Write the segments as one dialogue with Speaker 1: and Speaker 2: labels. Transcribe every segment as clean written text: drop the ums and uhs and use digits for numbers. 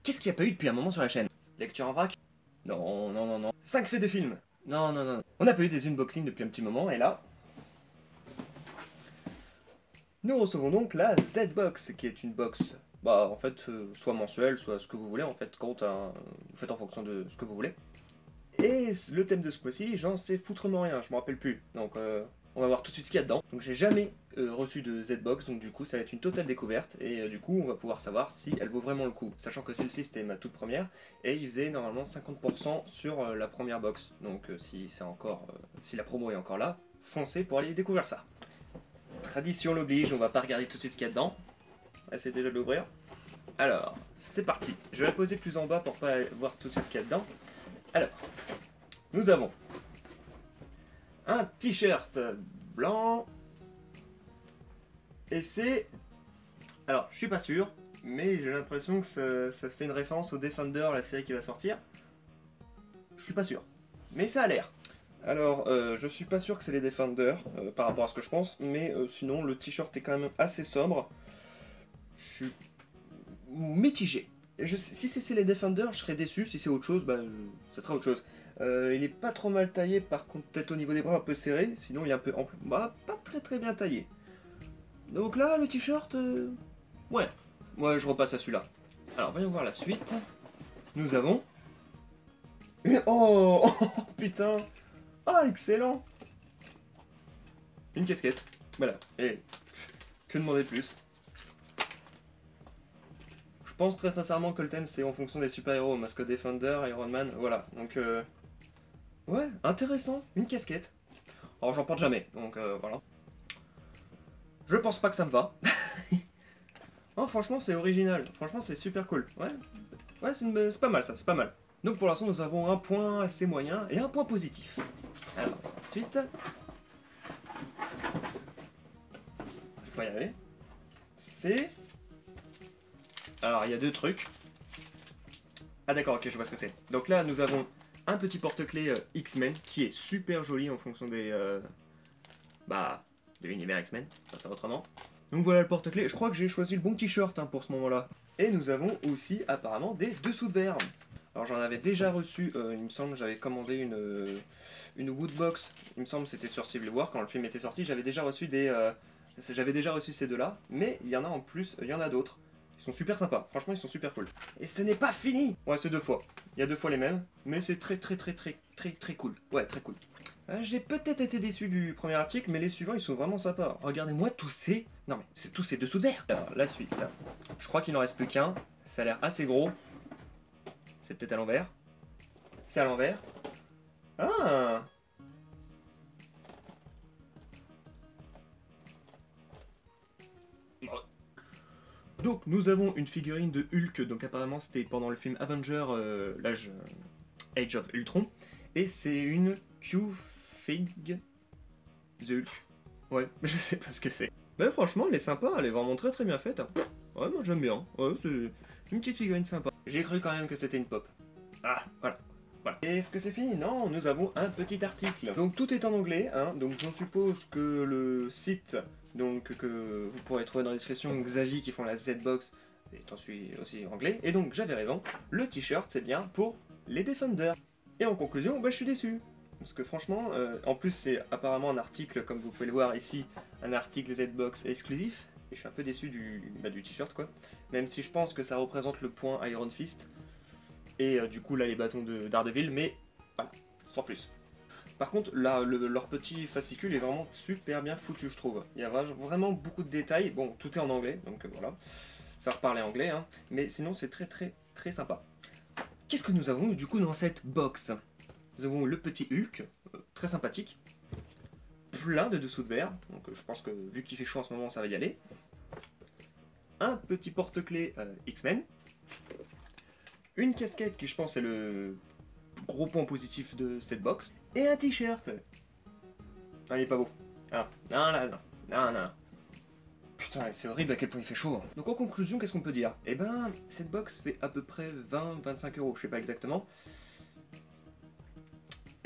Speaker 1: Qu'est-ce qu'il n'y a pas eu depuis un moment sur la chaîne? Lecture en vrac? Non, non, non, non. 5 faits de films? Non, non, non. On n'a pas eu des unboxings depuis un petit moment, et là... Nous recevons donc la Z-Box, qui est une box, bah en fait, soit mensuelle, soit ce que vous voulez, en fait, compte, vous faites en fonction de ce que vous voulez. Et le thème de ce mois-ci, j'en sais foutrement rien, je me rappelle plus. Donc on va voir tout de suite ce qu'il y a dedans. Donc j'ai jamais reçu de Z-Box, donc du coup ça va être une totale découverte. Et du coup on va pouvoir savoir si elle vaut vraiment le coup. Sachant que celle-ci c'était ma toute première, et il faisait normalement 50% sur la première box. Donc si c'est encore, si la promo est encore là, foncez pour aller découvrir ça. Tradition l'oblige, on va pas regarder tout de suite ce qu'il y a dedans. On va essayer déjà de l'ouvrir. Alors, c'est parti. Je vais la poser plus en bas pour pas voir tout de suite ce qu'il y a dedans. Alors, nous avons un t-shirt blanc. Et c'est... Alors, je suis pas sûr, mais j'ai l'impression que ça fait une référence au Defender, la série qui va sortir. Je suis pas sûr, mais ça a l'air. Alors, je suis pas sûr que c'est les Defenders, par rapport à ce que je pense, mais sinon, le t-shirt est quand même assez sobre. Je suis mitigé. Si c'est les Defenders, je serais déçu. Si c'est autre chose, bah, ça sera autre chose. Il est pas trop mal taillé, par contre, peut-être au niveau des bras un peu serré. Sinon, il est un peu ample. Bah, pas très bien taillé. Donc là, le t-shirt, ouais, je repasse à celui-là. Alors, voyons voir la suite. Nous avons... Oh, putain. Ah, excellent. Une casquette. Voilà. Et que demander de plus? Je pense très sincèrement que le thème c'est en fonction des super-héros, Masque Defender, Iron Man, voilà. Donc, ouais, intéressant, une casquette. Alors j'en porte jamais, donc voilà. Je pense pas que ça me va. Oh, franchement c'est original, franchement c'est super cool. Ouais, c'est pas mal ça, c'est pas mal. Donc pour l'instant nous avons un point assez moyen et un point positif. Alors, ensuite... Je vais pas y arriver. C'est... Alors il y a deux trucs. Ah d'accord, ok, je vois ce que c'est. Donc là, nous avons un petit porte-clés X-Men qui est super joli en fonction des... de l'univers X-Men, ça va faire autrement. Donc voilà le porte-clés. Je crois que j'ai choisi le bon t-shirt pour ce moment-là. Et nous avons aussi apparemment des dessous de verre. Alors j'en avais déjà reçu, il me semble, j'avais commandé une Woodbox. Il me semble que c'était sur Civil War quand le film était sorti. J'avais déjà reçu ces deux-là, mais il y en a en plus, il y en a d'autres. Ils sont super sympas, franchement ils sont super cool. Et ce n'est pas fini! Ouais, c'est deux fois. Il y a deux fois les mêmes, mais c'est très cool. Ouais, très cool. J'ai peut-être été déçu du premier article, mais les suivants ils sont vraiment sympas. Regardez-moi tous ces... Non mais c'est tous ces dessous de verre. Alors la suite. Je crois qu'il n'en reste plus qu'un. Ça a l'air assez gros. C'est peut-être à l'envers. C'est à l'envers. Ah! Donc nous avons une figurine de Hulk, donc apparemment c'était pendant le film Avenger, l'âge Age of Ultron, et c'est une Q-Fig The Hulk. Ouais, je sais pas ce que c'est. Mais franchement elle est sympa, elle est vraiment très bien faite. Ouais, moi j'aime bien, ouais, c'est une petite figurine sympa. J'ai cru quand même que c'était une pop. Ah, voilà. Voilà. Et est-ce que c'est fini? Non, nous avons un petit article. Donc tout est en anglais, hein, donc j'en suppose que le site donc, que vous pourrez trouver dans la description, Xavi qui font la Z-Box, est aussi anglais. Et donc j'avais raison, le t-shirt c'est bien pour les Defenders. Et en conclusion, je suis déçu. Parce que franchement, en plus c'est apparemment un article, comme vous pouvez le voir ici, un article Z-Box exclusif. Et je suis un peu déçu du t-shirt quoi. Même si je pense que ça représente le point Iron Fist. Et du coup là les bâtons de Daredevil, mais voilà, sans plus. Par contre là, leur petit fascicule est vraiment super bien foutu je trouve. Il y a vraiment beaucoup de détails, bon tout est en anglais, donc voilà, ça reparler anglais, hein. Mais sinon c'est très sympa. Qu'est-ce que nous avons du coup dans cette box? Nous avons le petit Hulk, très sympathique, plein de dessous de verre, donc je pense que vu qu'il fait chaud en ce moment ça va y aller. Un petit porte-clés X-Men. Une casquette qui je pense est le gros point positif de cette box. Et un t-shirt. Ah il est pas beau. Ah, non. Putain c'est horrible à quel point il fait chaud. Hein. Donc en conclusion qu'est-ce qu'on peut dire? Eh ben cette box fait à peu près 20-25 €, je sais pas exactement.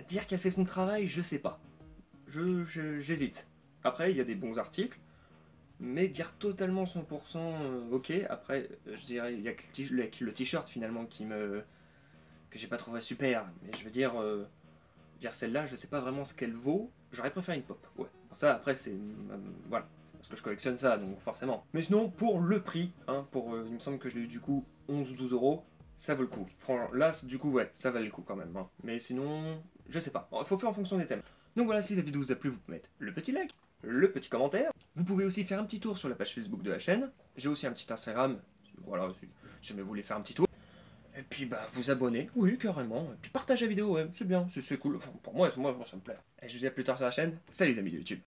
Speaker 1: Dire qu'elle fait son travail, je sais pas. J'hésite. Après il y a des bons articles. mais dire totalement 100% ok, après, je dirais, il y a que le t-shirt finalement que j'ai pas trouvé super, mais je veux dire celle-là, je sais pas vraiment ce qu'elle vaut, j'aurais préféré une pop, ouais. Pour ça, après, voilà, c'est parce que je collectionne ça, donc forcément. Mais sinon, pour le prix, hein, il me semble que je l'ai eu du coup 11 ou 12 euros, ça vaut le coup. Franchement, là, du coup, ouais, ça valait le coup quand même. Hein. Mais sinon, je sais pas. Il faut faire en fonction des thèmes. Donc voilà, si la vidéo vous a plu, vous pouvez mettre le petit like, le petit commentaire. Vous pouvez aussi faire un petit tour sur la page Facebook de la chaîne. J'ai aussi un petit Instagram. Voilà, si jamais vous voulez faire un petit tour. Et puis bah vous abonner, oui carrément. Et puis partagez la vidéo, ouais, c'est bien, c'est cool. Enfin, pour moi, ça me plaît. Et je vous dis à plus tard sur la chaîne. Salut les amis de YouTube.